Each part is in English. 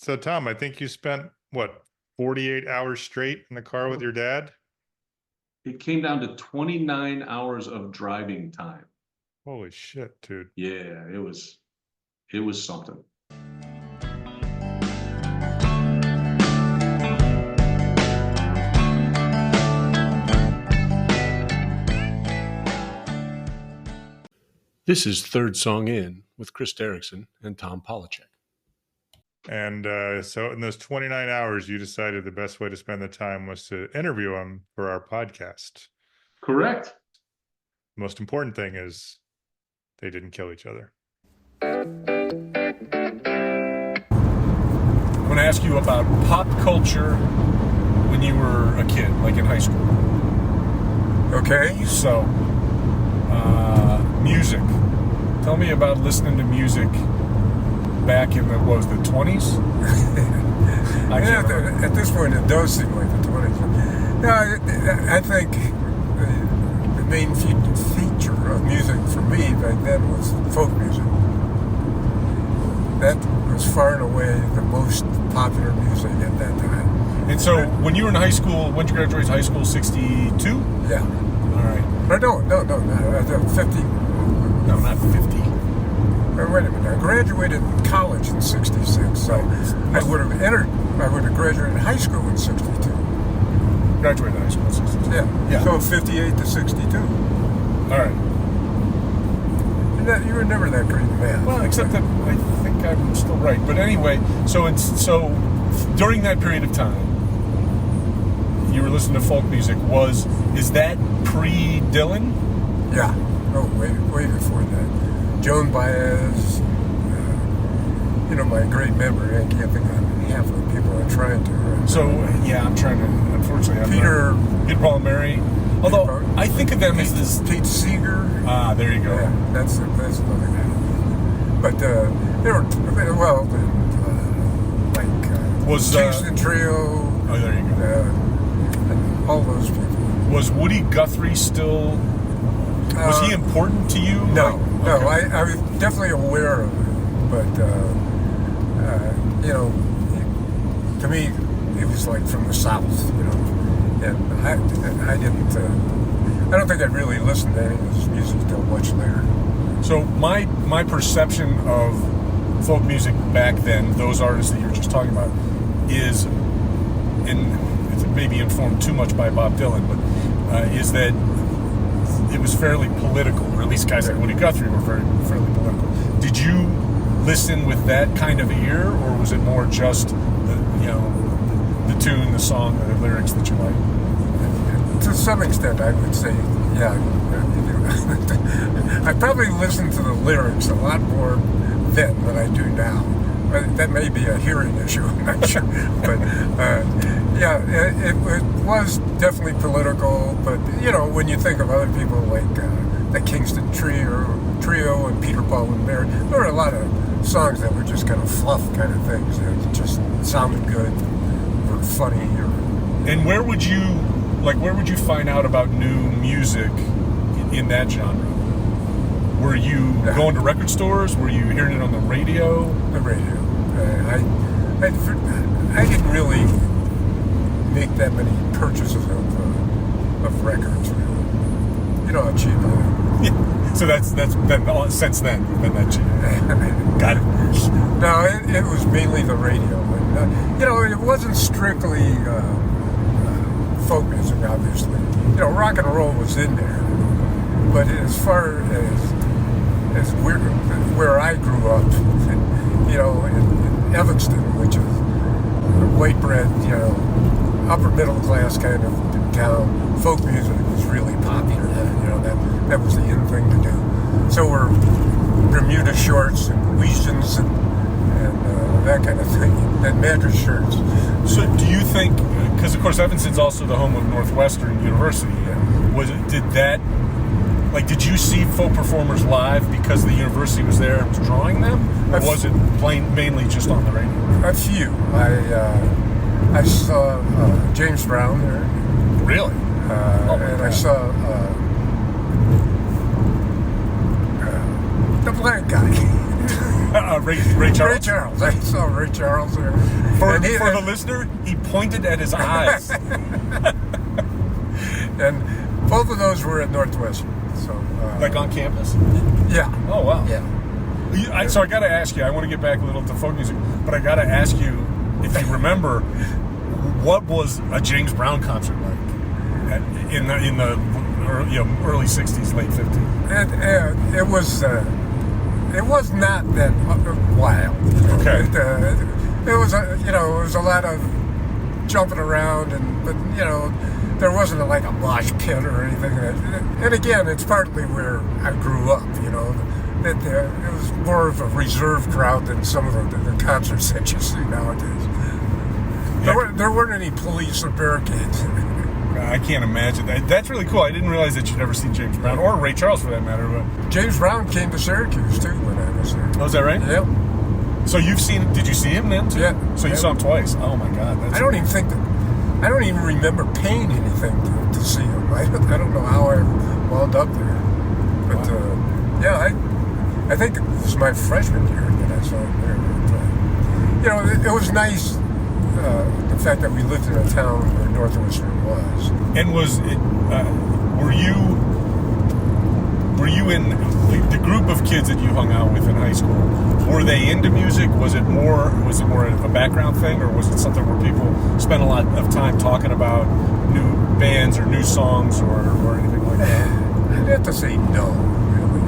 So, Tom, I think you spent what 48 hours straight in the car with your dad? It came down to 29 hours of driving time. Holy shit, dude. Yeah, it was something. This is Third Song In with Chris Derrickson and Tom Polacek. And so in those 29 hours, you decided the best way to spend the time was to interview him for our podcast. Correct. Most important thing is they didn't kill each other. I'm going to ask you about pop culture when you were a kid, like in high school. Okay. So, music. Tell me about listening to music back in the 20s? At this point, it does seem like the 20s. No, I think the main feature of music for me back then was folk music. That was far and away the most popular music at that time. And so, when you were in high school, when did you graduate high school? 62? Yeah. All right. Or no, 50. No, not 50. Wait a minute. I graduated college in 66, so I would have graduated high school in 62. Graduated high school in 62. Yeah. So 58 to 62. All right. You were never that great man. Well, except that I think I'm still right. But anyway, so during that period of time, you were listening to folk music. Is that pre-Dylan? Yeah. Oh, way before that. Joan Baez, my great memory. I can't think of half of the people I'm trying to. Right So, now. yeah, I'm trying to, unfortunately. Peter, Paul, and Mary. Although, I think of them as this... Pete Seeger. Ah, there you go. Yeah, that's another guy. But they were, Was Kingston Trio. Oh, there you go. And all those people. Was Woody Guthrie still... Was he important to you? No, Okay. I was definitely aware of it, but to me, it was like from the South, and I didn't. I don't think I really listened to any of his music until much later. So my perception of folk music back then, those artists that you were just talking about, is, and it's maybe informed too much by Bob Dylan, but is that it was fairly political, or at least guys like Woody Guthrie were fairly political. Did you listen with that kind of ear, or was it more just the tune, the song, the lyrics that you liked? To some extent, I would say, yeah. I probably listened to the lyrics a lot more then than I do now. That may be a hearing issue, I'm not sure. But, it was definitely political. But, when you think of other people like the Kingston Trio and Peter, Paul, and Mary, there were a lot of songs that were just kind of fluff kind of things that just sounded good, were funny. And where would you find out about new music in that genre? Were you going to record stores? Were you hearing it on the radio? The radio. I didn't really make that many purchases of records. You know how cheap I am. Yeah. So that's been since then. Been that cheap. Got it. No, it was mainly the radio. And, it wasn't strictly folk music, obviously. Rock and roll was in there. But as far as where I grew up, in Evanston, which is a white bread, upper middle class kind of town, folk music was really popular then. That was the in thing to do. So were Bermuda shorts and Weezians and that kind of thing, and mattress shirts. So do you think, because of course Evanston's also the home of Northwestern University, did you see folk performers live because the university was there and was drawing them? Or was it mainly just on the radio? A few. I saw James Brown there. Really? I saw the black guy. Ray Charles. Ray Charles. I saw Ray Charles there. For And the listener, he pointed at his eyes. and both of those were at Northwestern. So Like on campus? yeah. Oh, wow. Yeah. So I got to ask you, I want to get back a little to folk music, but I got to ask you if you remember, what was a James Brown concert like in the early 60s, late 50s? It was not that wild. Okay. It was it was a lot of jumping around, but there wasn't like a mosh pit or anything. And again, it's partly where I grew up. It was more of a reserved crowd than some of the concerts that you see nowadays. There weren't any police or barricades. I can't imagine that. That's really cool. I didn't realize that you'd ever seen James Brown, or Ray Charles for that matter. But James Brown came to Syracuse too when I was there. oh, is that right? Yeah. So did you see him then too? Yeah. So you saw him twice. Oh my God. I don't even remember paying anything to see him. I don't know how I wound up there. But I think it was my freshman year that I saw him there. But, it was nice, the fact that we lived in a town where Northwestern was. And were you in the group of kids that you hung out with in high school? Were they into music? Was it more a background thing, or was it something where people spent a lot of time talking about new bands or new songs or anything like that? I'd have to say no, really.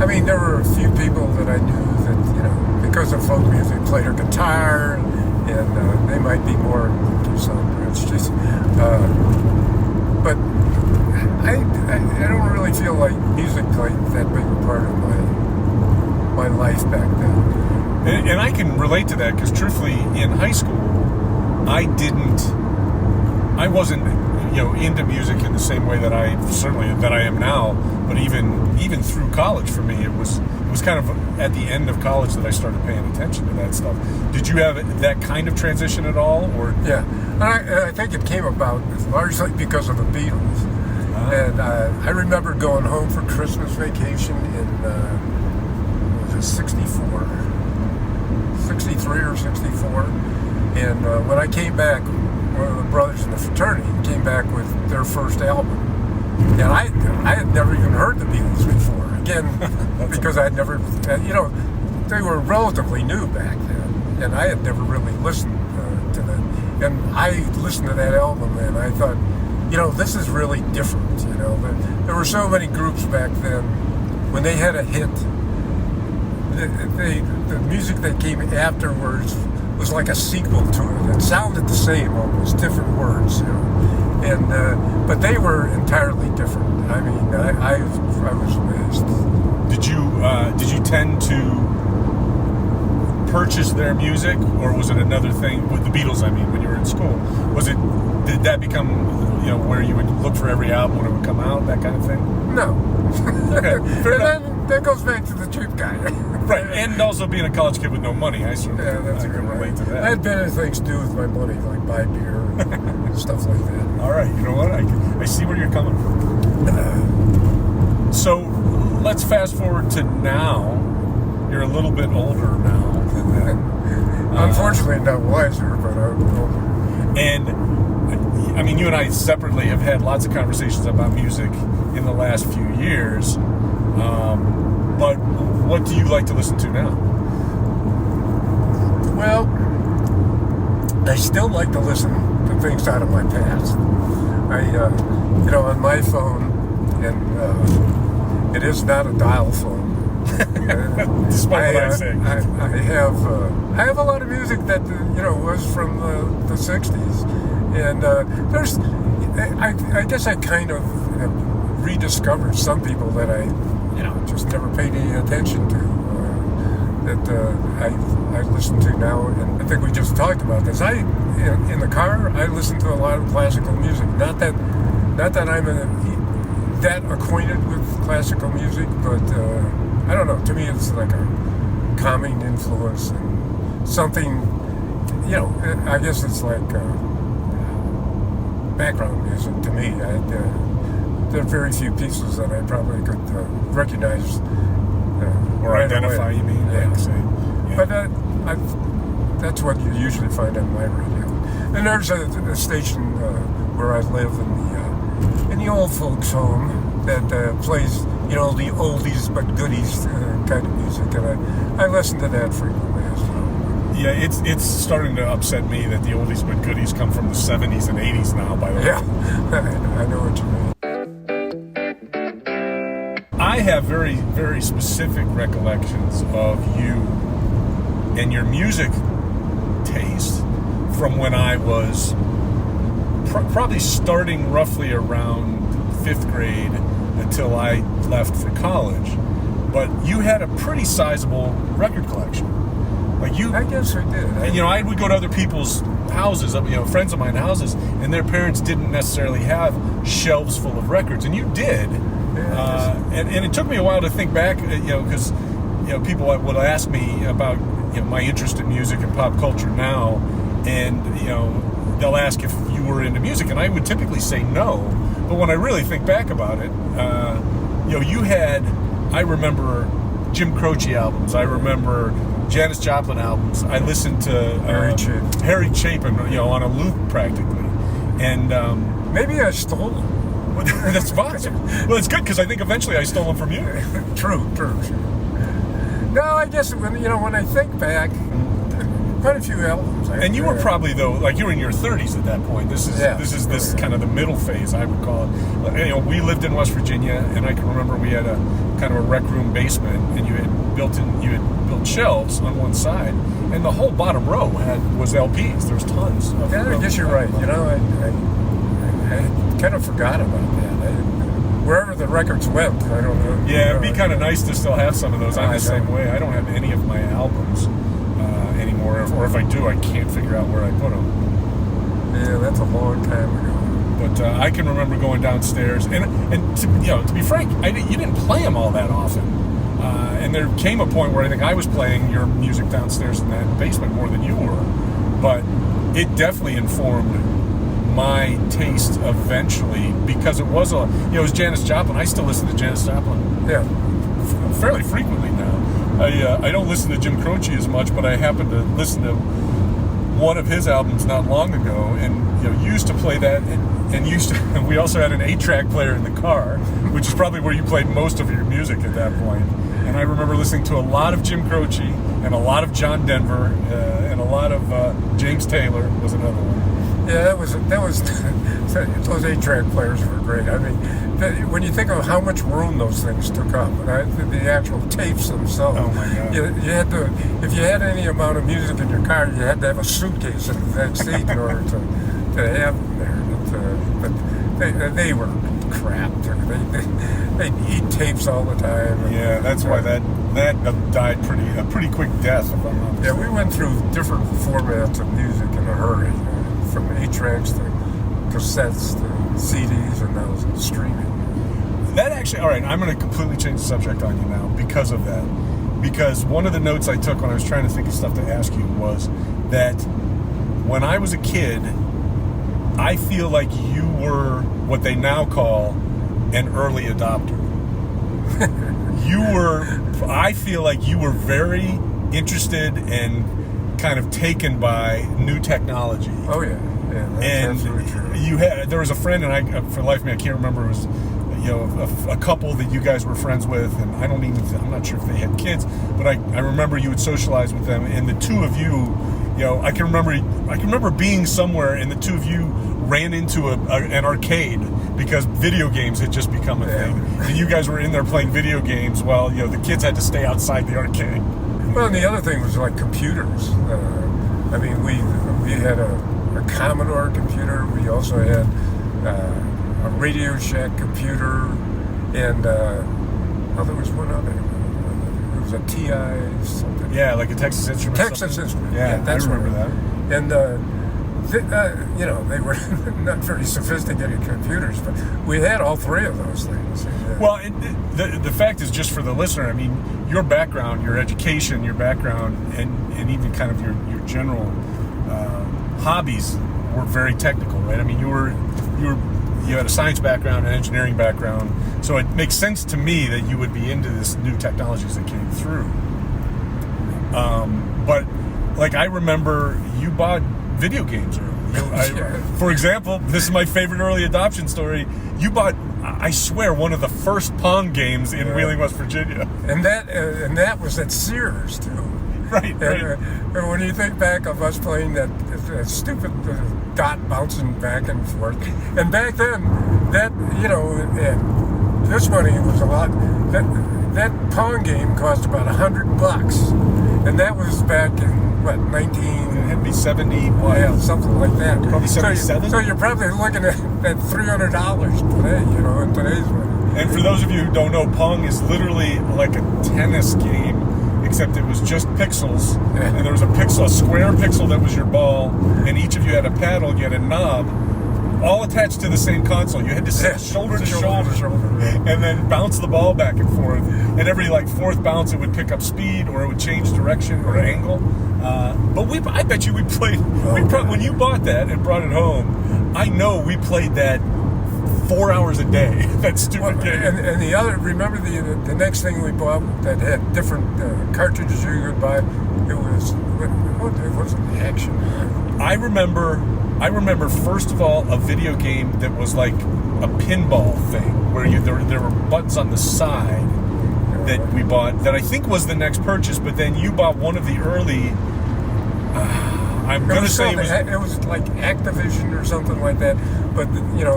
I mean, there were a few people that I knew that, because of folk music, played a guitar, and they might be more into some just. But I don't really feel like music like that big a part of my life back then. And I can relate to that because, truthfully, in high school, I wasn't, into music in the same way that I am now. But even through college, for me, it was kind of at the end of college that I started paying attention to that stuff. Did you have that kind of transition at all, or? Yeah, and I think it came about largely because of the Beatles. And I remember going home for Christmas vacation in was it 64, 63 or 64, and when I came back, one of the brothers in the fraternity came back with their first album, and I had never even heard the Beatles before. Again, because I'd never, they were relatively new back then, and I had never really listened to them. And I listened to that album, and I thought, this is really different. There were so many groups back then. When they had a hit, the music that came afterwards was like a sequel to it. It sounded the same, almost different words, and but they were entirely different. I mean, I was amazed. Did you tend to purchase their music, or was it another thing with the Beatles? I mean, when you were in school, did that become where you would look for every album when it would come out, that kind of thing? No. Okay, fair enough. Then that goes back to the cheap guy. Right, and also being a college kid with no money, I can relate to that. I had better things to do with my money, like buy beer and stuff like that. All right, you know what? I see where you're coming from. So let's fast forward to now. You're a little bit older now. Unfortunately, not wiser, but I'm older. And I mean, you and I separately have had lots of conversations about music in the last few years. But what do you like to listen to now? Well, I still like to listen to things out of my past. On my phone, and it is not a dial phone. Despite what I say, I have a lot of music that was from the '60s, and I guess I kind of have rediscovered some people that I just never paid any attention to that I listen to now, and I think we just talked about this. In the car I listen to a lot of classical music. Not that I'm that acquainted with classical music, but I don't know. To me, it's like a calming influence and something. I guess it's like background music to me. There are very few pieces that I probably could recognize or right identify. away. You mean? Yeah. Say, yeah. But that's what you usually find on my radio. And there's a station where I live in the old folks' home that plays, the oldies but goodies kind of music, and I listen to that frequently as well. Yeah, it's starting to upset me that the oldies but goodies come from the 70s and 80s now, by the way. Yeah, I know what you mean. I have very, very specific recollections of you and your music taste from when I was probably starting roughly around 5th grade until I left for college. But you had a pretty sizable record collection. Like you, I guess I did. and, I would go to other people's houses, friends of mine houses, and their parents didn't necessarily have shelves full of records, and you did. And it took me a while to think back, because people would ask me about my interest in music and pop culture now, and they'll ask if you were into music, and I would typically say no. But when I really think back about it, you had, I remember Jim Croce albums, I remember Janis Joplin albums. I listened to Harry Chapin, on a loop practically, and maybe I stole them. that's fine. Well, it's good because I think eventually I stole them from you. True. No, I guess when I think back, quite a few albums. And you were probably you were in your 30s at that point. This is kind of the middle phase, I would call it. We lived in West Virginia, and I can remember we had a kind of a rec room basement, and you had built shelves on one side, and the whole bottom row was LPs. There was tons of. Yeah, I guess you're right. I kind of forgot about that. Wherever the records went, I don't know. Yeah, it'd be kind of nice to still have some of those. I'm the same way. I don't have any of my albums anymore, or if I do, I can't figure out where I put them. Yeah, that's a long time ago. But I can remember going downstairs, and to be frank, you didn't play them all that often. And there came a point where I think I was playing your music downstairs in that basement more than you were. But it definitely informed my taste eventually, because it was it was Janis Joplin. I still listen to Janis Joplin fairly frequently now. I don't listen to Jim Croce as much, but I happened to listen to one of his albums not long ago, and used to play that, and we also had an 8-track player in the car, which is probably where you played most of your music at that point. And I remember listening to a lot of Jim Croce and a lot of John Denver and a lot of James Taylor was another one. Yeah, that was those 8-track players were great. I mean, when you think of how much room those things took up, the actual tapes themselves. Oh my God! You had to, if you had any amount of music in your car, you had to have a suitcase in the back seat in order to have them there. But they were crap. They'd eat tapes all the time. Yeah, that's why that died a pretty quick death, if I'm not mistaken. Yeah, we went through different formats of music in a hurry, from 8-tracks to cassettes to CDs, and now it's streaming. That actually, all right, I'm going to completely change the subject on you now because of that. Because one of the notes I took when I was trying to think of stuff to ask you was that when I was a kid, I feel like you were what they now call an early adopter. I feel like you were very interested and kind of taken by new technology. Oh yeah, that's absolutely true. There was a friend, and for the life of me I can't remember. It was a couple that you guys were friends with, and I'm not sure if they had kids, but I remember you would socialize with them, and the two of you, I can remember being somewhere, and the two of you ran into an arcade because video games had just become a thing, and you guys were in there playing video games while the kids had to stay outside the arcade. Well, and the other thing was like computers. I mean, we had a Commodore computer. We also had a Radio Shack computer, and there was one other. It was a TI something. Yeah, like a Texas Instruments. Texas Instruments. Yeah, that's I remember that. And they were not very sophisticated computers, but we had all three of those things. Well, the fact is, just for the listener, I mean, your background, your education, your background, and even kind of your general hobbies were very technical, right? I mean, you were you had a science background, an engineering background, so it makes sense to me that you would be into this new technologies that came through. But like I remember, you bought video games early. For example, this is my favorite early adoption story. You bought, I swear, one of the first Pong games in Wheeling, West Virginia, and that was at Sears too. Right. And when you think back of us playing that stupid dot bouncing back and forth, and back then, that this money was a lot. That Pong game cost about $100, and that was back in what 19. It had to be 70. Yeah, something like that. Probably 77. So you're probably looking at $300 today. In today's money. And for those of you who don't know, Pong is literally like a tennis game, except it was just pixels, and there was a square pixel that was your ball, and each of you had a paddle, you had a knob, all attached to the same console. You had to sit shoulder to shoulder, and then bounce the ball back and forth. And every fourth bounce, it would pick up speed, or it would change direction or angle. But I bet you we played. When you bought that and brought it home, I know we played that 4 hours a day. That stupid game. And the other, remember the next thing we bought that had different cartridges you could buy? It was an action. I remember first of all a video game that was like a pinball thing where there were buttons on the side that we bought that I think was the next purchase, but then you bought one of the early. I'm going to say it was like Activision or something like that, but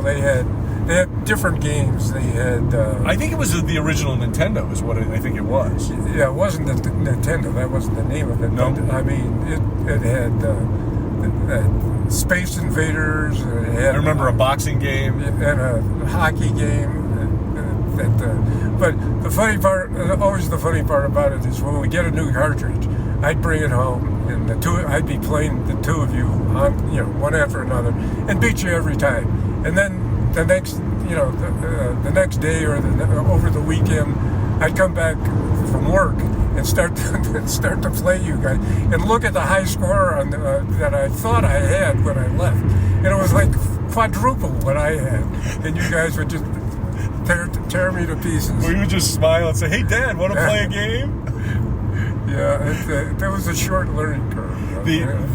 they had different games. They had. I think it was the original Nintendo, is what I think it was. Yeah, it wasn't the Nintendo. That wasn't the name of it. No, I mean it had Space Invaders. I remember a boxing game and a hockey game. But the funny part, always the funny part about it is when we get a new cartridge, I'd bring it home, and I'd be playing the two of you on, one after another, and beat you every time. And then the next, the next day or over the weekend, I'd come back from work and start to play you guys, and look at the high score on that I thought I had when I left, and it was like quadruple what I had, and you guys would just tear me to pieces. We would just smile and say, "Hey, Dad, want to play a game?" Yeah, there was a short learning curve.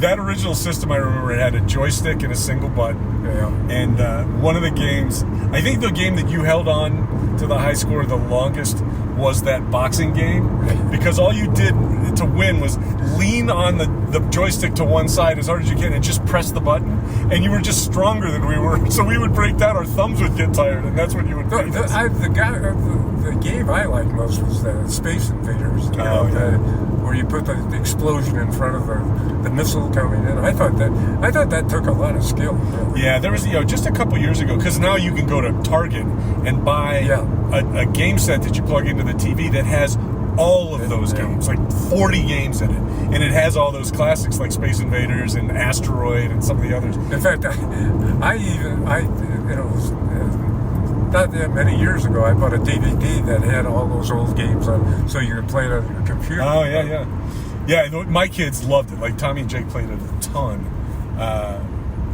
That original system, I remember, it had a joystick and a single button. Yeah. And one of the games, I think the game that you held on to the high score the longest was that boxing game, because all you did to win was lean on the joystick to one side as hard as you can and just press the button, and you were just stronger than we were, so we would break down, our thumbs would get tired, and that's when you would beat us. The game I liked most was the Space Invaders, where you put the explosion in front of the missile coming in. I thought that took a lot of skill. Really. Yeah, there was just a couple years ago, because now you can go to Target and buy a game set that you plug into the TV that has all of those games, like 40 games in it, and it has all those classics like Space Invaders and Asteroid and some of the others. In fact, not that many years ago, I bought a DVD that had all those old games on, so you could play it on your computer. Oh yeah. My kids loved it. Like Tommy and Jake played it a ton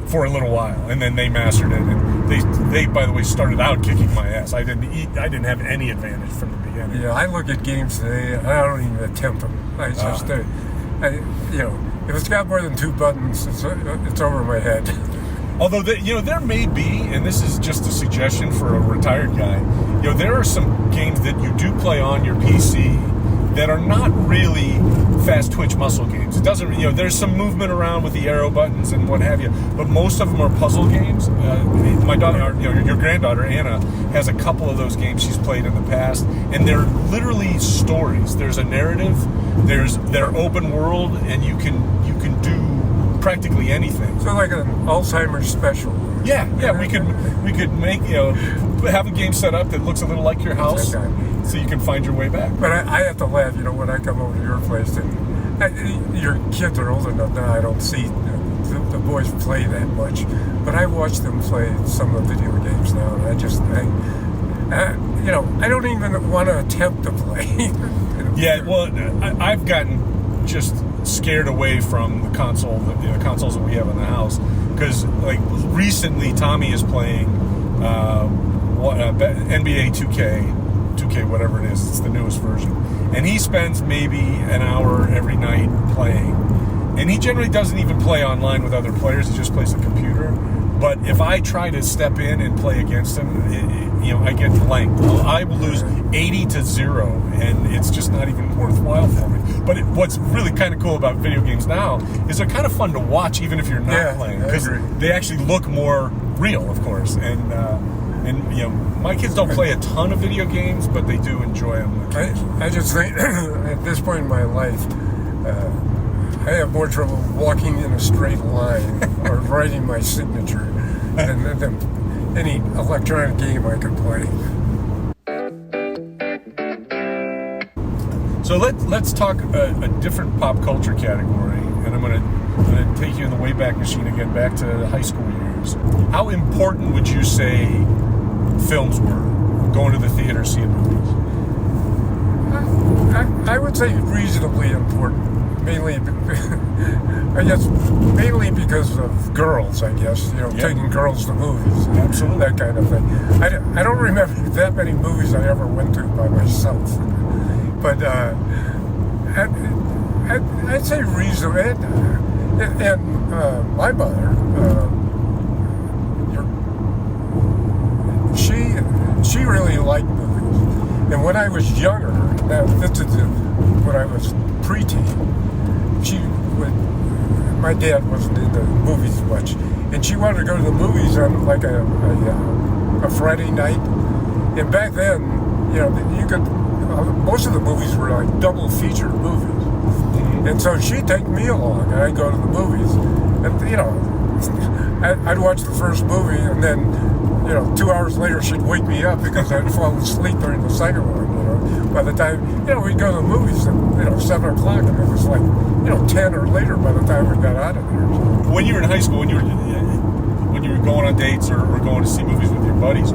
for a little while, and then they mastered it. And they by the way started out kicking my ass. I didn't have any advantage from the beginning. Yeah, I look at games today, and I don't even attempt them. I just, if it's got more than two buttons, it's over my head. Although, there may be, and this is just a suggestion for a retired guy, there are some games that you do play on your PC that are not really fast twitch muscle games. It doesn't, there's some movement around with the arrow buttons and what have you, but most of them are puzzle games. My daughter, your granddaughter, Anna, has a couple of those games she's played in the past, and they're literally stories. There's a narrative, they're open world, and you can do practically anything. So like an Alzheimer's special. Yeah, we could make have a game set up that looks a little like your house, so you can find your way back. But I have to laugh, when I come over to your place, and your kids are old enough now. I don't see the boys play that much, but I watch them play some of the video games now, and I don't even want to attempt to play. Yeah, well, I've gotten just scared away from the consoles that we have in the house, because like recently Tommy is playing NBA 2K, whatever it is. It's the newest version. And he spends maybe an hour every night playing. And he generally doesn't even play online with other players. He just plays the computer. But if I try to step in and play against him, I get blanked. I will lose 80-0, and it's just not even worthwhile for me. But what's really kind of cool about video games now is they're kind of fun to watch, even if you're not playing, because they actually look more real, of course. And my kids don't play a ton of video games, but they do enjoy them. I just think at this point in my life, I have more trouble walking in a straight line or writing my signature than any electronic game I could play. So let's talk a different pop culture category, and I'm gonna take you in the Wayback Machine again, back to the high school years. How important would you say films were, going to the theater, seeing movies? I would say reasonably important. Mainly because of girls, I guess. Taking girls to movies. Absolutely. That kind of thing. I don't remember that many movies I ever went to by myself. But I'd say reasonable. And my mother, she really liked movies. And when I was younger, when I was preteen, my dad wasn't into movies much, and she wanted to go to the movies on like a Friday night. And back then, you could most of the movies were like double feature movies, and so she'd take me along, and I'd go to the movies, and I'd watch the first movie, and then 2 hours later she'd wake me up because I'd fallen asleep during the second one. By the time we'd go to the movies at 7 o'clock, and it was like 10 or later by the time we got out of there. When you were in high school, when you were going on dates or going to see movies with your buddies,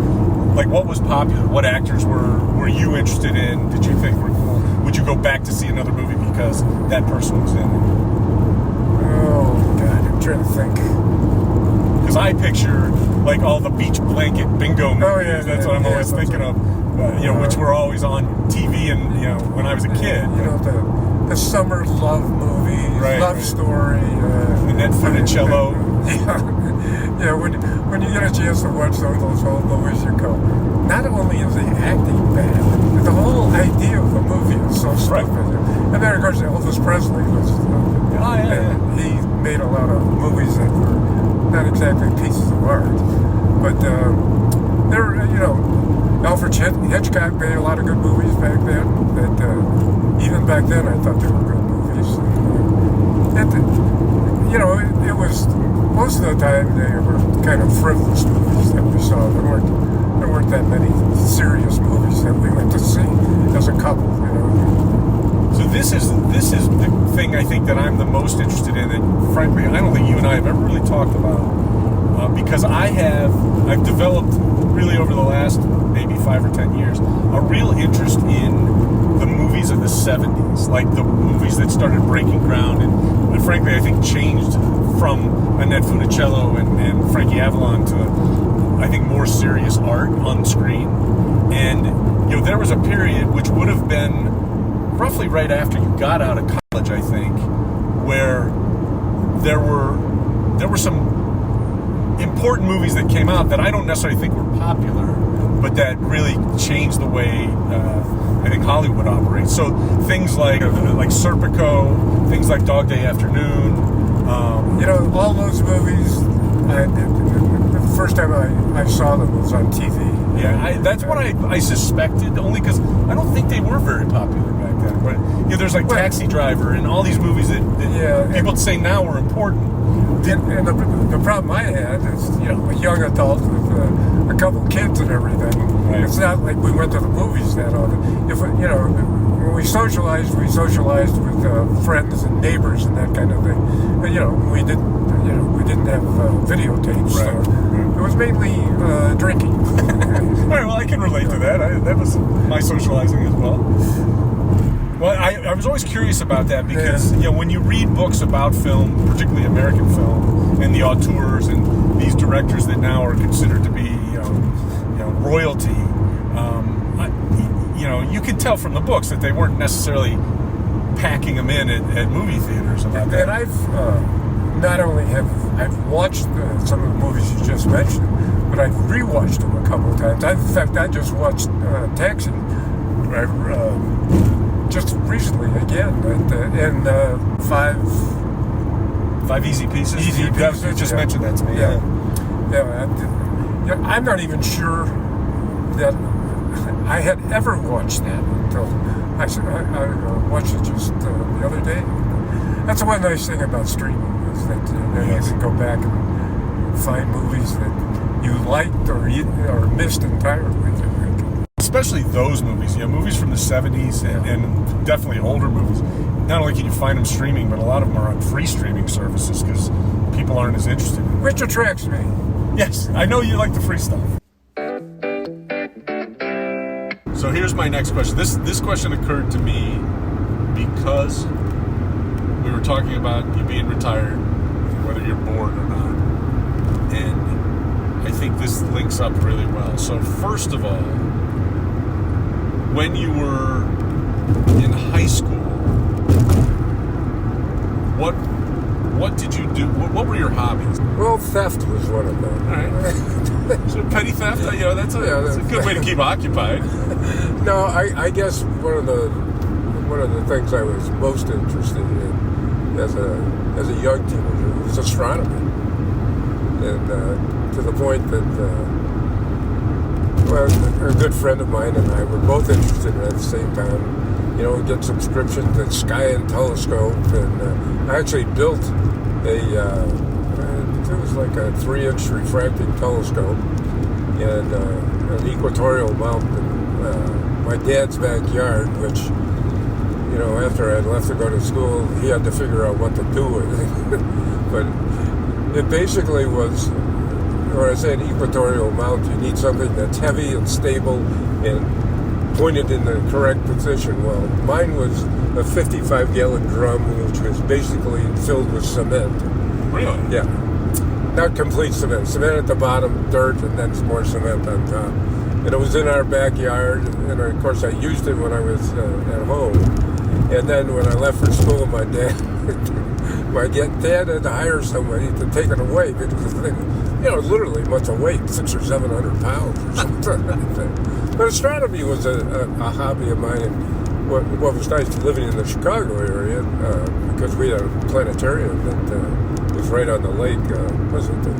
like what was popular? What actors were you interested in? Did you think were cool? Would you go back to see another movie because that person was in it? Oh God, I'm trying to think. Because I picture like all the beach blanket bingo movies. Oh, yeah, that's what I'm always thinking of. Which were always on TV, and when I was a kid. The summer love movies, love story. And then Funicello. When you get a chance to watch some of those old movies, you go, not only is the acting bad, but the whole idea of the movie is so stupid. And then, of course, Elvis Presley was. He made a lot of movies that were not exactly pieces of art, but Alfred Hitchcock made a lot of good movies back then. That even back then, I thought they were good movies. It was most of the time they were kind of frivolous movies that we saw. There weren't that many serious movies that we went to see as a couple. So this is the thing I think that I'm the most interested in, and frankly, I don't think you and I have ever really talked about, because I've developed really over the last maybe 5 or 10 years a real interest in the movies of the 70s, like the movies that started breaking ground and frankly I think changed from Annette Funicello and Frankie Avalon to I think more serious art on screen. And there was a period which would have been roughly right after you got out of college, I think, where there were some important movies that came out that I don't necessarily think were popular, but that really changed the way I think Hollywood operates. So things like Serpico, things like Dog Day Afternoon. All those movies. The first time I saw them was on TV. Yeah, that's what I suspected, only because I don't think they were very popular back then. But there's like Taxi Driver and all these movies that people say now were important. And the problem I had is, a young adult with a couple kids and everything. Right. It's not like we went to the movies that often. When we socialized with friends and neighbors and that kind of thing. But we didn't have videotapes. Right. So it was mainly drinking. All right, well, I can relate to that. That was my socializing as well. Well, I was always curious about that because, when you read books about film, particularly American film, and the auteurs and these directors that now are considered to be, royalty. You could tell from the books that they weren't necessarily packing them in at movie theaters. About that. And I've not only I've watched some of the movies you just mentioned, but I've rewatched them a couple of times. In fact, I just watched Taxi just recently again, and Five Easy Pieces. Easy Pieces. You just mentioned that to me. Yeah. I'm not even sure that I had ever watched that until I watched it just the other day. That's the one nice thing about streaming is that you can go back and find movies that you liked or missed entirely. Especially those movies, movies from the 70s and definitely older movies. Not only can you find them streaming, but a lot of them are on free streaming services because people aren't as interested. Which attracts me. Yes, I know you like the free stuff. So here's my next question. This question occurred to me because we were talking about you being retired, whether you're bored or not. And I think this links up really well. So first of all, when you were in high school, what did you do? What were your hobbies? Well, theft was one of them. All right. So petty theft, that's a good way to keep occupied. No, I guess one of the things I was most interested in as a young teenager was astronomy, and to the point that a good friend of mine and I were both interested in it at the same time. Get subscription to Sky and Telescope, and I actually built it was like a 3-inch refracting telescope and an equatorial mount in my dad's backyard, which, after I'd left to go to school, he had to figure out what to do with it. But it basically was, when I say an equatorial mount, you need something that's heavy and stable and pointed in the correct position. Well, mine was a 55-gallon drum, which was basically filled with cement. Really? Yeah. Not complete cement. Cement at the bottom, dirt, and then some more cement on top. And it was in our backyard, and of course I used it when I was at home. And then when I left for school, my dad had to hire somebody to take it away because the thing, literally much of weight, 600 or 700 pounds or something like that. But astronomy was a hobby of mine, and what was nice living in the Chicago area, because we had a planetarium that was right on the lake. Was it the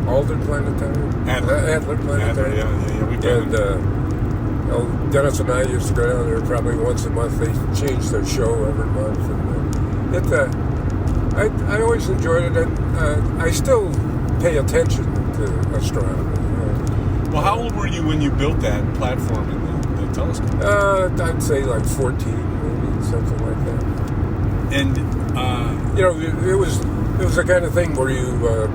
Alden Planetarium? Adler Planetarium. Yeah, we did. And Dennis and I used to go down there probably once a month. They changed their show every month, and I always enjoyed it, and I still pay attention to astronomy. Well, how old were you when you built that platform in the telescope? I'd say like 14, maybe, something like that. And it was the kind of thing where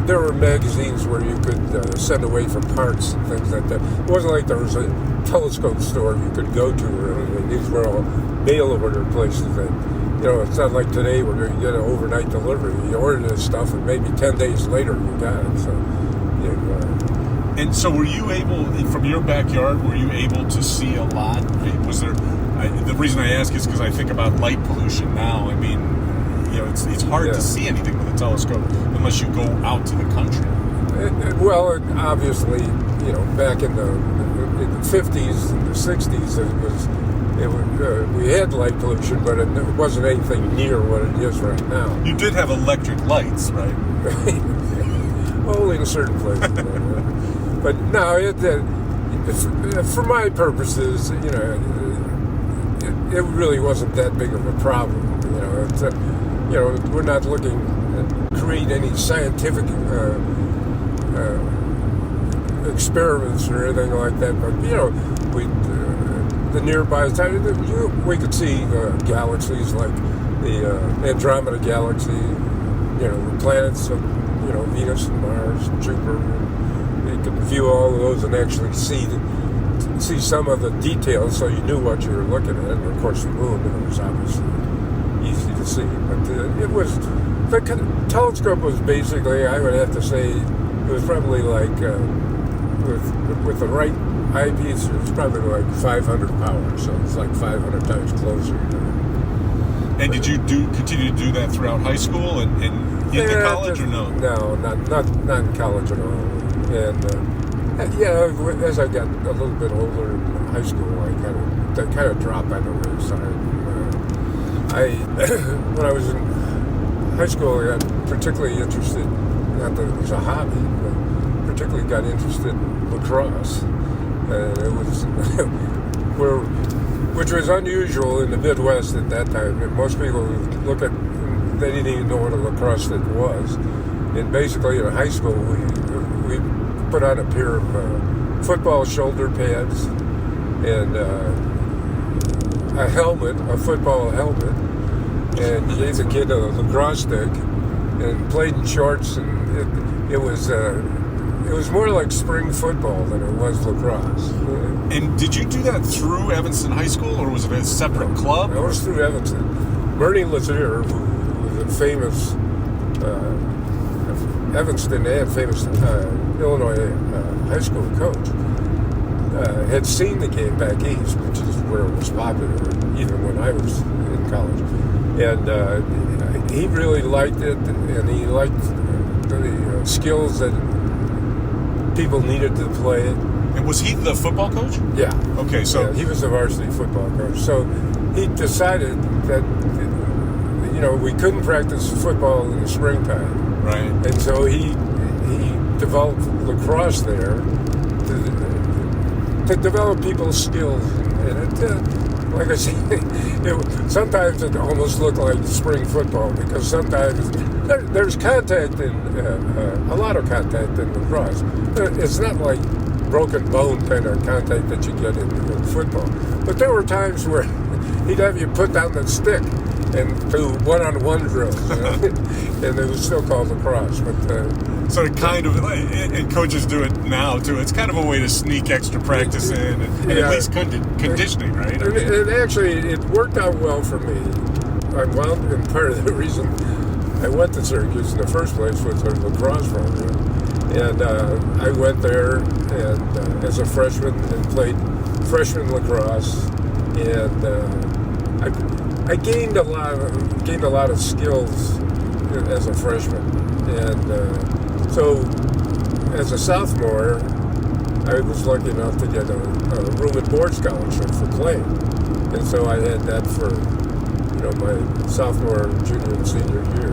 there were magazines where you could send away for parts and things like that. It wasn't like there was a telescope store you could go to or anything. These were all mail order places that, it's not like today where you get an overnight delivery. You order this stuff and maybe 10 days later you got it. So, and so were you able, from your backyard, were you able to see a lot? Was there, the reason I ask is because I think about light pollution now. I mean, it's hard to see anything with a telescope unless you go out to the country. Well, obviously, back in the 50s and the 60s, we had light pollution, but it wasn't anything near what it is right now. You did have electric lights, right? Only in certain places. But no, for my purposes, it really wasn't that big of a problem. We're not looking to create any scientific experiments or anything like that. But the nearby time, we could see galaxies like the Andromeda galaxy, the planets of Venus and Mars and Jupiter. You could view all of those and actually see some of the details, so you knew what you were looking at. And of course, the moon, it was obviously easy to see. But the telescope was basically, I would have to say, it was probably like with the right eyepiece, it's probably like 500 power, so it's like 500 times closer. And did you continue to do that throughout high school and into college, or no? No, not in college at all. And as I got a little bit older in high school, I kind of dropped on the wayside. When I was in high school, I got particularly interested. Not that it was a hobby, but particularly got interested in lacrosse. And it was which was unusual in the Midwest at that time. Most people would look at, they didn't even know what a lacrosse stick was. And basically in high school, we put on a pair of football shoulder pads and a helmet, a football helmet, and you gave the kid a lacrosse stick and played in shorts, and it was more like spring football than it was lacrosse. And did you do that through Evanston High School, or was it a separate club? I was through Evanston. Bernie Lazier, who was a famous Evanston and famous Illinois high school coach, had seen the game back east, which is where it was popular, even when I was in college. And he really liked it, and he liked the skills that people needed to play it. And was he the football coach? Yeah. Okay, so yeah, he was the varsity football coach. So he decided that we couldn't practice football in the springtime, right. and so he developed lacrosse there to develop people's skills. And like I say, sometimes it almost looked like spring football, because sometimes there's contact in a lot of contact in lacrosse. It's not like broken bone kind of contact that you get in football. But there were times where he'd have you put down the stick and do one-on-one drills, and it was still called lacrosse. But so it kind of, and coaches do it now too. It's kind of a way to sneak extra practice in, and at least conditioning, right? And actually, it worked out well for me. And part of the reason I went to Syracuse in the first place was their lacrosse program. And I went there and as a freshman and played freshman lacrosse, and I gained a lot of skills as a freshman. And so as a sophomore, I was lucky enough to get a room and board scholarship for playing, and so I had that for my sophomore, junior, and senior year.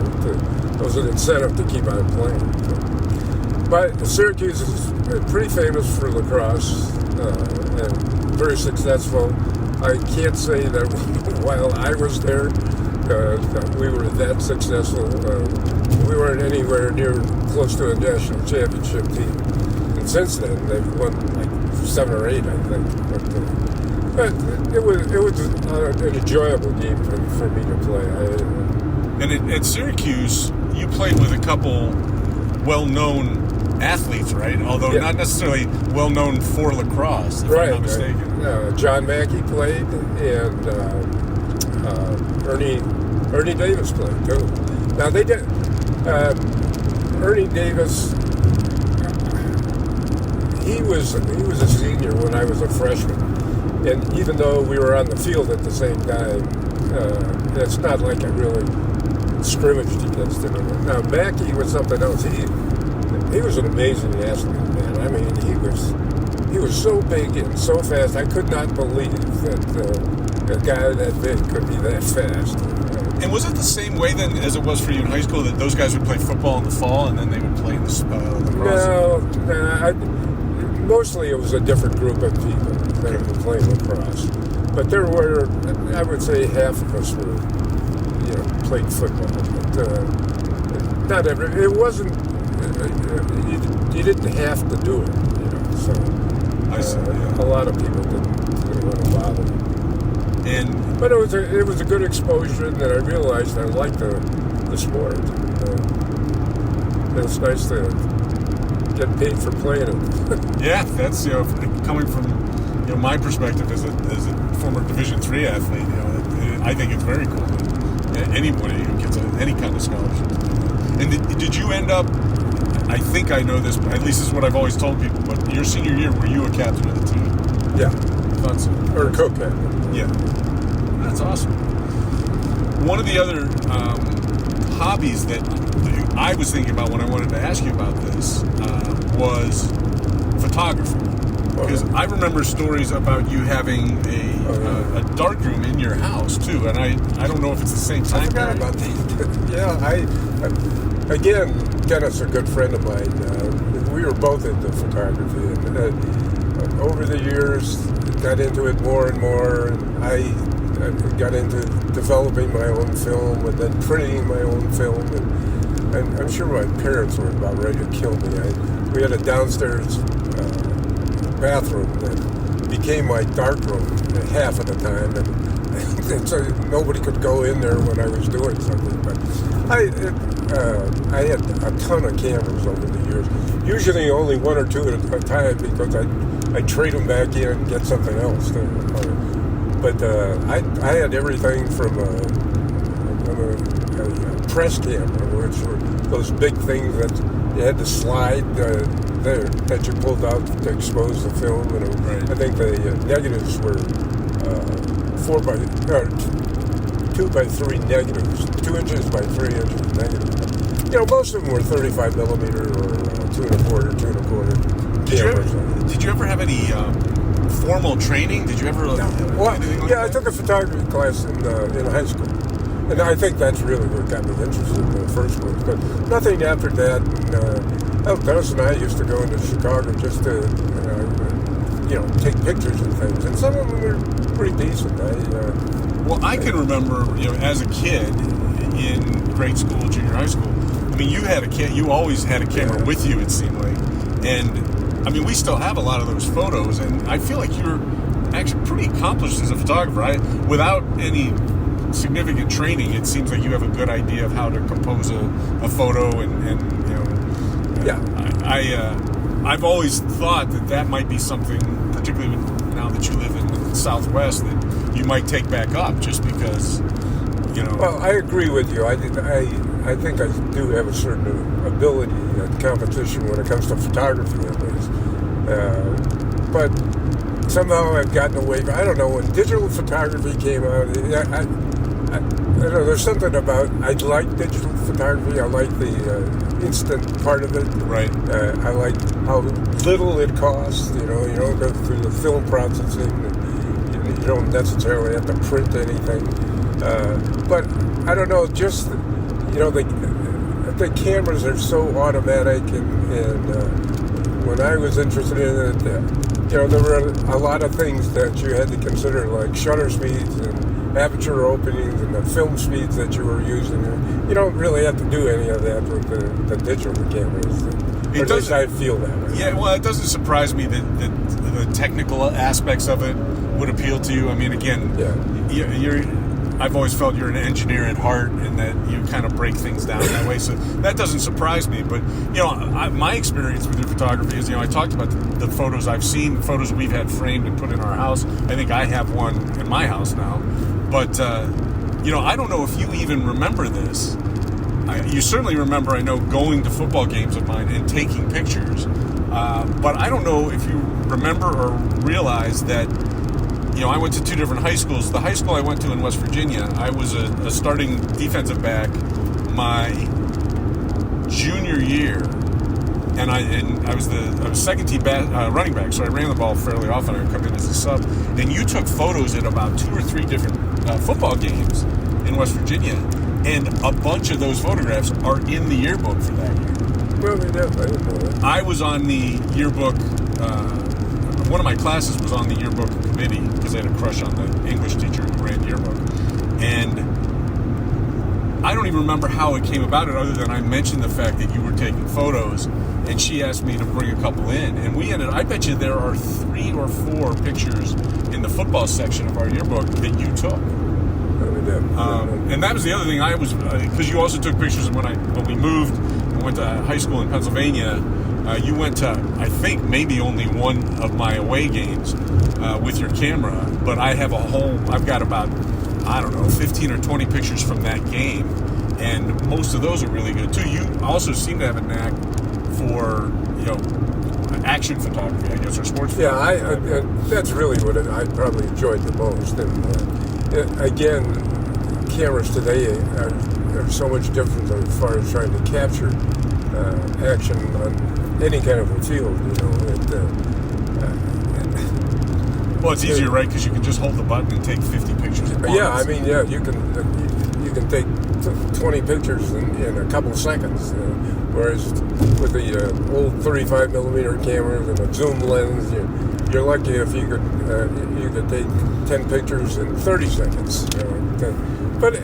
It was an incentive to keep on playing. But Syracuse is pretty famous for lacrosse and very successful. I can't say that while I was there, we were that successful. We weren't anywhere near close to a national championship team. And since then, they've won like 7 or 8, I think. But it was an enjoyable game for me to play. And at Syracuse, you played with a couple well-known athletes, right? Although not necessarily well-known for lacrosse, if I'm not mistaken. John Mackey played, and Ernie Davis played too. Now they did. Ernie Davis, he was a senior when I was a freshman, and even though we were on the field at the same time, it's not like I really scrimmaged against him. Now Mackey was something else. He was an amazing athlete, man. I mean, he was so big and so fast. I could not believe that a guy that big could be that fast. And was it the same way then as it was for you in high school, that those guys would play football in the fall and then they would play lacrosse? No, mostly it was a different group of people that were playing lacrosse. But there were, I would say, half of us were, played football. But not every. It wasn't. You didn't have to do it, So I see, a lot of people didn't want to bother. But it was a good exposure, and then I realized I liked the sport. It's nice to get paid for playing it. Yeah, that's coming from my perspective as a former Division III athlete. I think it's very cool that anybody who gets any kind of scholarship. And did you end up I think I know this, but at least this is what I've always told people, but your senior year, were you a captain of the team? Yeah, Thought so. or co-captain. Yeah. That's awesome. One of the other hobbies that I was thinking about when I wanted to ask you about this was photography. Because I remember stories about you having a darkroom in your house too, and I don't know if it's the same time. I forgot about that. Yeah, I again, Dennis, a good friend of mine. We were both into photography, and over the years, got into it more and more. And I got into developing my own film, and then printing my own film. And I'm sure my parents were about ready to kill me. We had a downstairs bathroom that became my darkroom half of the time, and so nobody could go in there when I was doing something. But I had a ton of cameras over the years. Usually only one or two at a time because I trade them back in and get something else. But I had everything from a press camera, which were those big things that you had to slide there that you pulled out to expose the film. And Right. I think the negatives were 2x3 negatives, 2 inches by 3 inches negative. Most of them were 35 millimeter or 2 1/4, 2 1/4 cameras. Did you ever have any formal training? Did you ever? Well, anything like yeah, I that? took a photography class in high school, and I think that's really what got me interested in the first place. But nothing after that. Dennis and I used to go into Chicago just to, take pictures and things, and some of them were pretty decent. Well, I can remember, as a kid in grade school, junior high school. I mean, you always had a camera with you. It seemed like, and I mean, we still have a lot of those photos, and I feel like you're actually pretty accomplished as a photographer. Without any significant training, it seems like you have a good idea of how to compose a photo, and I've always thought that might be something, particularly now that you live in the Southwest, that you might take back up, just because, Well, I agree with you. I think I do have a certain ability at competition when it comes to photography, at least. But somehow I've gotten away. I don't know, when digital photography came out, I don't know, there's something about, I like digital photography. I like the instant part of it. Right. I like how little it costs. You don't go through the film processing. And you don't necessarily have to print anything. But I don't know, just the cameras are so automatic, and when I was interested in it, there were a lot of things that you had to consider, like shutter speeds and aperture openings and the film speeds that you were using. You don't really have to do any of that with the digital cameras. Or at least I feel that way. Yeah, well, it doesn't surprise me that the technical aspects of it would appeal to you. I mean, again, I've always felt you're an engineer at heart, and that you kind of break things down that way. So that doesn't surprise me. But my experience with your photography is, I talked about the photos I've seen, the photos we've had framed and put in our house. I think I have one in my house now. But I don't know if you even remember this. You certainly remember, I know, going to football games of mine and taking pictures. But I don't know if you remember or realize that. I went to two different high schools. The high school I went to in West Virginia, I was a starting defensive back my junior year, and I was second team running back, so I ran the ball fairly often. I would come in as a sub, and you took photos at about 2 or 3 different football games in West Virginia, and a bunch of those photographs are in the yearbook for that year. Well, I didn't know that. I was on the yearbook. One of my classes was on the yearbook committee because I had a crush on the English teacher who ran yearbook. And I don't even remember how it came about, other than I mentioned the fact that you were taking photos, and she asked me to bring a couple in. And I bet you there are 3 or 4 pictures in the football section of our yearbook that you took. And that was the other thing I was, because you also took pictures when we moved and went to high school in Pennsylvania. You went to, I think, maybe only one of my away games with your camera, but I've got about, 15 or 20 pictures from that game, and most of those are really good too. You also seem to have a knack for, action photography, I guess, or sports Yeah, photography. that's really what I probably enjoyed the most. And again, cameras today are so much different as far as trying to capture action on any kind of a field. Well, it's easier, right? Because you can just hold the button and take 50 pictures at once. Yeah, I mean, yeah, you can take 20 pictures in a couple of seconds. Whereas with the old 35 millimeter cameras and a zoom lens, you're lucky if you could take 10 pictures in 30 seconds. But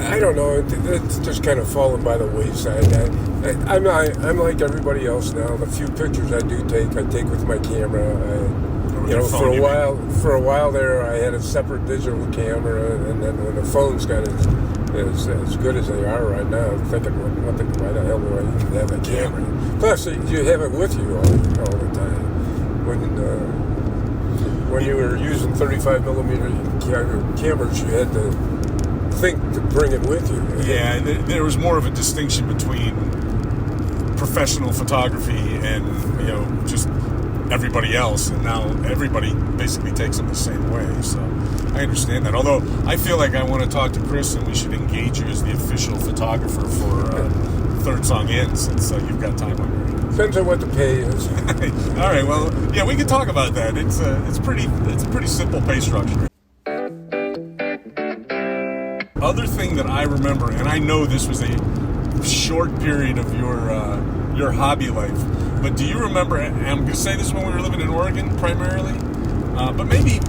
I don't know. It's just kind of fallen by the wayside. I'm like everybody else now. The few pictures I do take, I take with my camera. For a while there, I had a separate digital camera, and then when the phones got as good as they are right now, I'm thinking, why the hell do I even have a camera? Plus, you have it with you all the time. When you were using 35 millimeter cameras, you had to think to bring it with you. Yeah, there was more of a distinction between professional photography and just everybody else, and now everybody basically takes them the same way. So I understand that. Although I feel like I want to talk to Chris, and we should engage you as the official photographer for Third Song In, since you've got time on your hands. Depends on what the pay is. All right. Well, yeah, we can talk about that. It's a pretty simple pay structure. Other thing that I remember, and I know this was a short period of your hobby life, but do you remember, and I'm going to say this when we were living in Oregon primarily, but maybe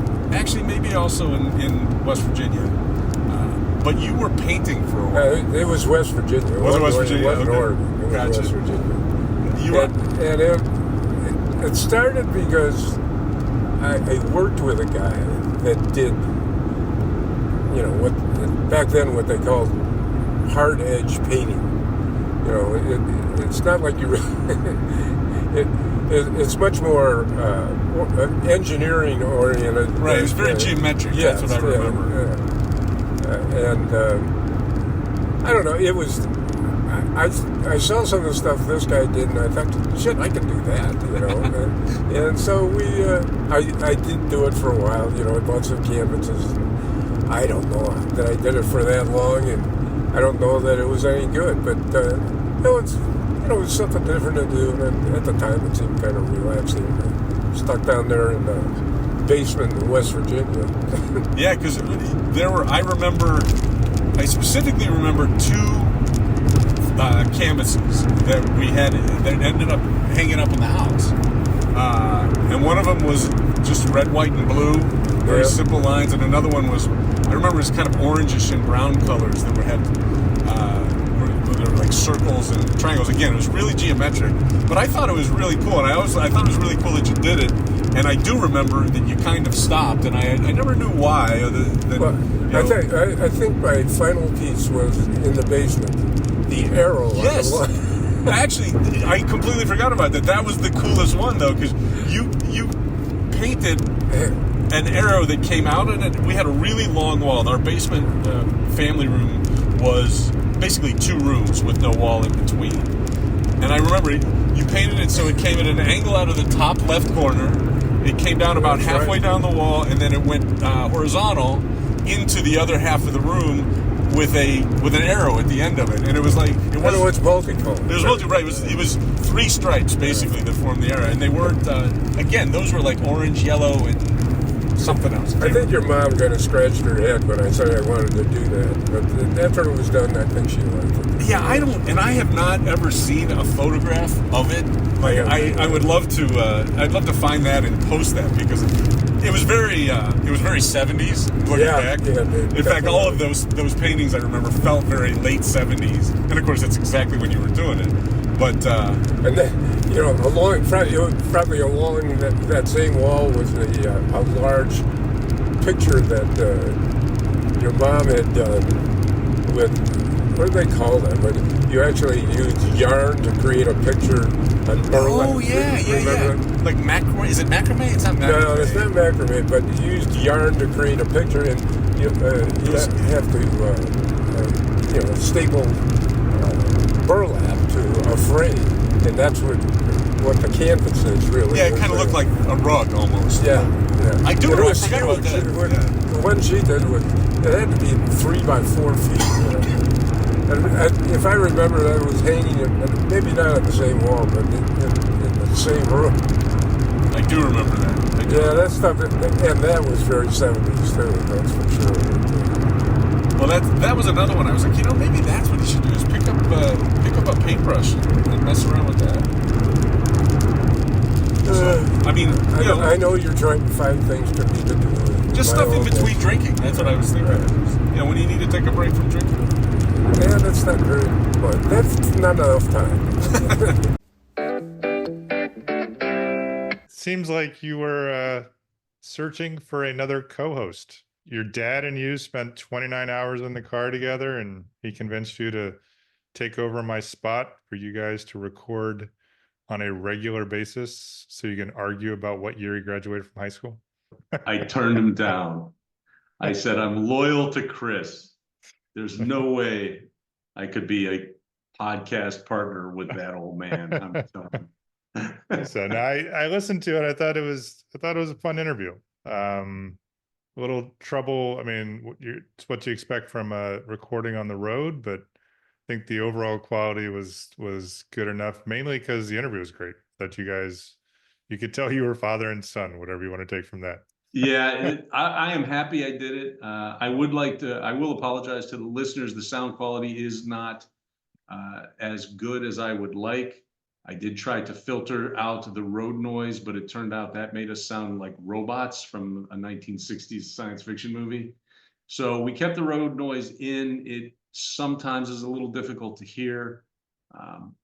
also in West Virginia, but you were painting for a while. It was West Virginia. Was it West Virginia? It wasn't Okay. Oregon. It was Gotcha. West Virginia. You were... And it started because I worked with a guy that did, back then what they called hard edge painting. It's not like you really... It's much more engineering oriented. Right, it was very geometric. Yes, that's what I remember. I don't know. It was. I saw some of the stuff this guy did, and I thought, shit, I can do that. And so I did do it for a while. I bought some canvases. And I don't know that I did it for that long, and I don't know that it was any good. But it was something different to do, and at the time it seemed kind of relaxing. Stuck down there in the basement in West Virginia. Yeah, because I specifically remember two canvases that we had that ended up hanging up in the house. And one of them was just red, white, and blue, very simple lines, and another one was, I remember it was kind of orangish and brown colors that had there were like circles and triangles. Again, it was really geometric, but I thought it was really cool, and I thought it was really cool that you did it. And I do remember that you kind of stopped, and I never knew why. Other than, I think my final piece was in the basement. The arrow. Yes. On the line. Actually, I completely forgot about that. That was the coolest one, though, because you painted an arrow that came out, and we had a really long wall. Our basement family room was basically 2 rooms with no wall in between. And I remember you painted it so it came at an angle out of the top left corner. It came down about halfway down the wall, and then it went horizontal into the other half of the room with an arrow at the end of it. And it was like it's multicolored. It was multi-right. It was 3 stripes basically that formed the arrow, and they weren't. Again, those were like orange, yellow, and something else. I think your mom kind of scratched her head when I said I wanted to do that. But after it was done, I think she liked it. Yeah, I have not ever seen a photograph of it. Like, I would love to. I'd love to find that and post that, because it was very 70s looking back. Yeah, in fact, all of those paintings I remember felt very late 70s, and of course that's exactly when you were doing it. But and then probably along that same wall was a large picture that your mom had done with. What do they call that? But you actually used yarn to create a picture on burlap. Oh, yeah. Like macrame? Is it macrame? It's not macrame. No, it's not macrame, but you used yarn to create a picture, and you have to staple burlap to a frame. that's what the canvas is, really. Yeah, it kind of looked like a rug almost. Yeah. I do. It I was forgot about huge. that. The one she did, it had to be 3 by 4 feet. And if I remember, that was hanging, maybe not at the same wall, but in the same room. I do remember that. Yeah, that stuff, and that was very 70s too, that's for sure. Well, that was another one. I was like, maybe that's what he should do, is pick up a paintbrush and mess around with that. I mean, I know you're trying to find things to me to do. Just stuff in between drinking. That's what I was thinking. Right. When you need to take a break from drinking. Yeah, that's not very, but that's not enough time. Seems like you were searching for another co-host. Your dad and you spent 29 hours in the car together, and he convinced you to take over my spot for you guys to record on a regular basis so you can argue about what year you graduated from high school. I turned him down. I said, I'm loyal to Chris. There's no way I could be a podcast partner with that old man. I'm telling you. So now I listened to it. I thought it was a fun interview. A little trouble. I mean, it's what you expect from a recording on the road, but I think the overall quality was good enough, mainly because the interview was great. That you could tell you were father and son, whatever you want to take from that. Yeah, I am happy I did it. I will apologize to the listeners. The sound quality is not as good as I would like. I did try to filter out the road noise, but it turned out that made us sound like robots from a 1960s science fiction movie. So we kept the road noise in. It sometimes is a little difficult to hear.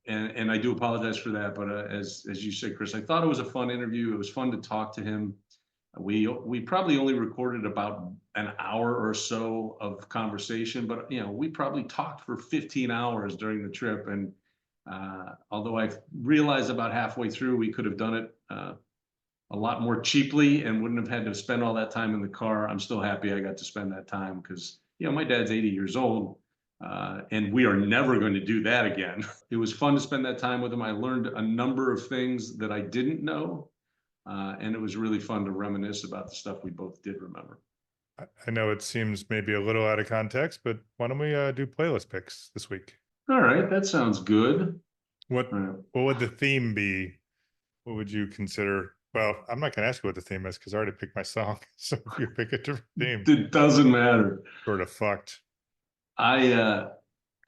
And I do apologize for that. But as you said, Chris, I thought it was a fun interview. It was fun to talk to him. We probably only recorded about an hour or so of conversation, but we probably talked for 15 hours during the trip. And although I realized about halfway through we could have done it a lot more cheaply and wouldn't have had to spend all that time in the car, I'm still happy I got to spend that time because my dad's 80 years old. And we are never going to do that again. It was fun to spend that time with him. I learned a number of things that I didn't know. And it was really fun to reminisce about the stuff we both did remember. I know it seems maybe a little out of context, but why don't we do playlist picks this week? All right, that sounds good. What would the theme be? What would you consider? Well, I'm not going to ask you what the theme is because I already picked my song. So if you pick a different theme, it doesn't matter. Sort of fucked. I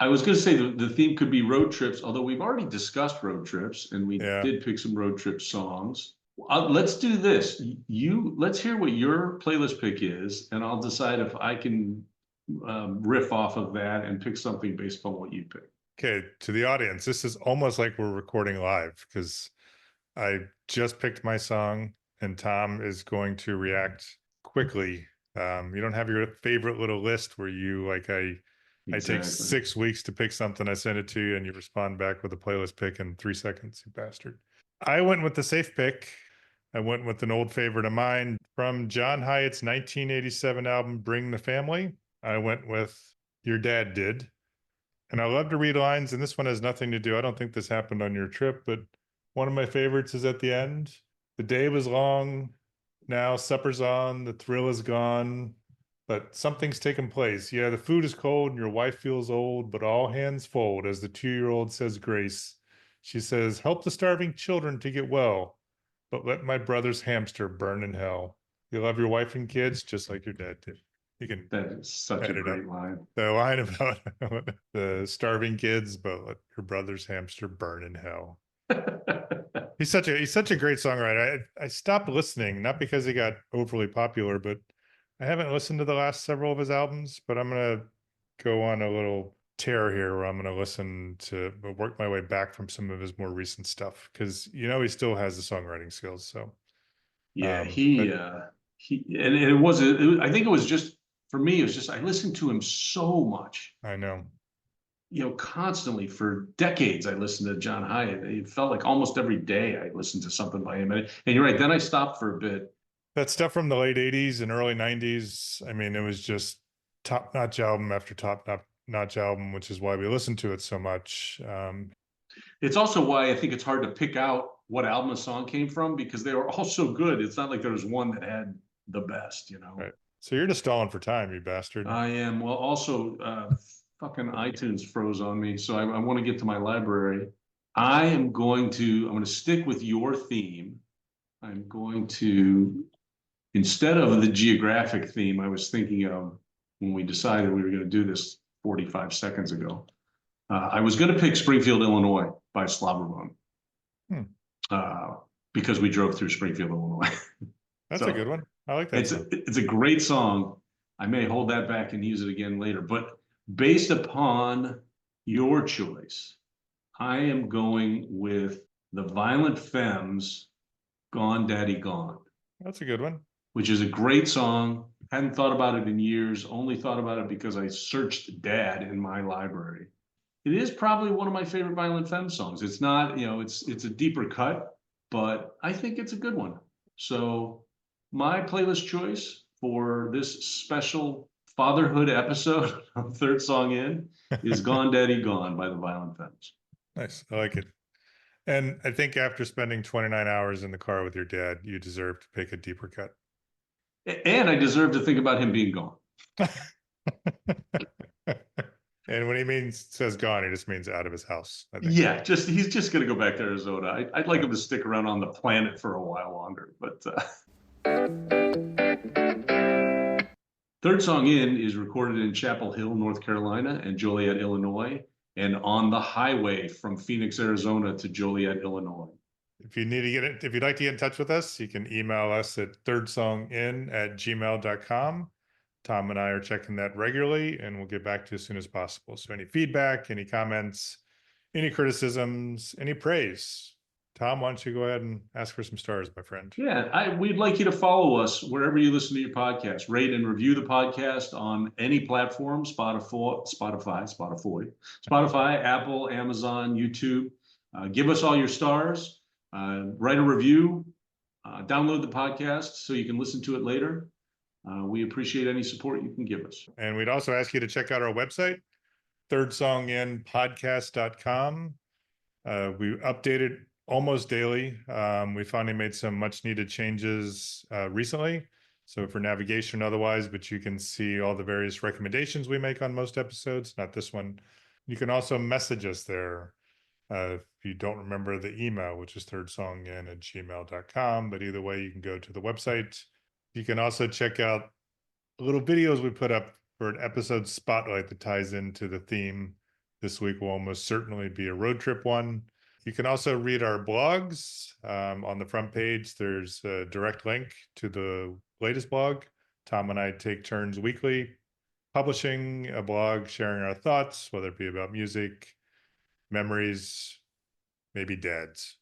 was going to say the theme could be road trips, although we've already discussed road trips and we did pick some road trip songs. Let's do this. Let's hear what your playlist pick is, and I'll decide if I can riff off of that and pick something based on what you pick. Okay, to the audience, this is almost like we're recording live because I just picked my song and Tom is going to react quickly. You don't have your favorite little list where you I take 6 weeks to pick something, I send it to you, and you respond back with a playlist pick in 3 seconds, you bastard. I went with the safe pick. I went with an old favorite of mine from John Hyatt's 1987 album, Bring the Family. I went with Your Dad Did. And I love to read lines, and this one has nothing to do. I don't think this happened on your trip, but one of my favorites is at the end. The day was long. Now supper's on. The thrill is gone. But something's taken place. Yeah, the food is cold and your wife feels old, but all hands fold as the 2-year-old says grace. She says, help the starving children to get well, but let my brother's hamster burn in hell. You love your wife and kids just like your dad did. That is such a great line. The line about the starving kids, but let your brother's hamster burn in hell. He's such a great songwriter. I stopped listening, not because he got overly popular, but I haven't listened to the last several of his albums, but I'm going to go on a little tear here where I'm going to work my way back from some of his more recent stuff because, he still has the songwriting skills. So, yeah, I think it was just, for me, it was just, I listened to him so much. I know. Constantly for decades, I listened to John Hyatt. It felt like almost every day I listened to something by him. And you're right, then I stopped for a bit. That stuff from the late 80s and early 90s, I mean, it was just top-notch album after top-notch album, which is why we listened to it so much. It's also why I think it's hard to pick out what album a song came from, because they were all so good. It's not like there was one that had the best, you know. Right. So you're just stalling for time, you bastard. I am. Well, also, fucking iTunes froze on me, so I want to get to my library. I'm going to stick with your theme. I'm going to, instead of the geographic theme I was thinking of when we decided we were going to do this 45 seconds ago, I was going to pick Springfield, Illinois by Slobberbone. Because we drove through Springfield, Illinois. That's a good one. I like that song. It's a great song. I may hold that back and use it again later, but based upon your choice, I am going with the Violent Femmes, Gone Daddy Gone. That's a good one. Which is a great song. Hadn't thought about it in years, only thought about it because I searched Dad in my library. It is probably one of my favorite Violent Femmes songs. It's not, it's a deeper cut, but I think it's a good one. So my playlist choice for this special fatherhood episode of Third Song In is Gone Daddy Gone by the Violent Femmes. Nice. I like it. And I think after spending 29 hours in the car with your dad, you deserve to pick a deeper cut. And I deserve to think about him being gone. And when he says gone, he just means out of his house, I think. Yeah, he's just going to go back to Arizona. I'd like him to stick around on the planet for a while longer. But Third Song In is recorded in Chapel Hill, North Carolina, and Joliet, Illinois, and on the highway from Phoenix, Arizona to Joliet, Illinois. If you'd like to get in touch with us, you can email us at thirdsongin@gmail.com. Tom and I are checking that regularly, and we'll get back to you as soon as possible. So any feedback, any comments, any criticisms, any praise, Tom, why don't you go ahead and ask for some stars, my friend? Yeah, we'd like you to follow us wherever you listen to your podcast. Rate and review the podcast on any platform: Spotify, Apple, Amazon, YouTube. Give us all your stars. Write a review. Download the podcast so you can listen to it later. We appreciate any support you can give us. And we'd also ask you to check out our website, thirdsonginpodcast.com. We update it almost daily. We finally made some much needed changes recently. So for navigation otherwise, but you can see all the various recommendations we make on most episodes, not this one. You can also message us there. If you don't remember the email, which is thirdsongin@gmail.com, but either way, you can go to the website. You can also check out little videos we put up for an episode spotlight that ties into the theme. This week will almost certainly be a road trip one. You can also read our blogs. On the front page, there's a direct link to the latest blog. Tom and I take turns weekly publishing a blog, sharing our thoughts, whether it be about music, memories, maybe dads.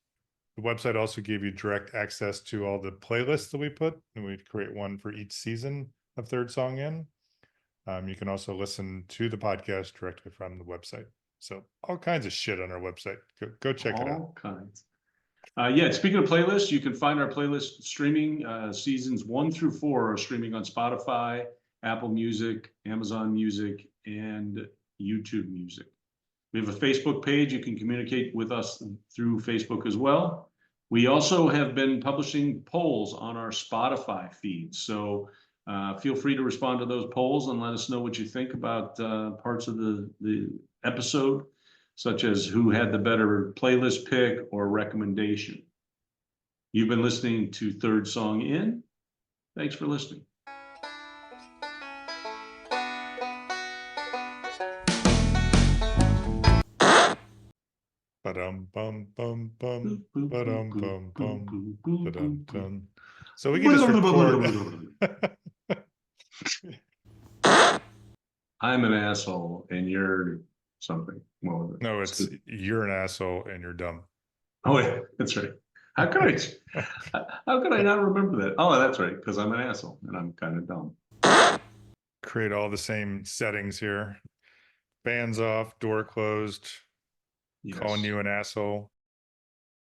The website also gives you direct access to all the playlists that we put, and we create one for each season of Third Song In. You can also listen to the podcast directly from the website. So all kinds of shit on our website. Go check it out. All kinds. Yeah, speaking of playlists, you can find our playlist streaming. Seasons 1 through 4 are streaming on Spotify, Apple Music, Amazon Music, and YouTube Music. We have a Facebook page. You can communicate with us through Facebook as well. We also have been publishing polls on our Spotify feed. So feel free to respond to those polls and let us know what you think about parts of the episode, such as who had the better playlist pick or recommendation. You've been listening to Third Song In. Thanks for listening. Ba-dum-bum-bum-bum, ba-dum-bum-bum, ba-dum-dum. So we can just record. I'm an asshole and you're something. Well, No, it's you're an asshole and you're dumb. Oh, yeah, that's right. How could I not remember that? Oh, that's right, because I'm an asshole and I'm kind of dumb. Create all the same settings here. Bands off, door closed, Yes. calling you an asshole.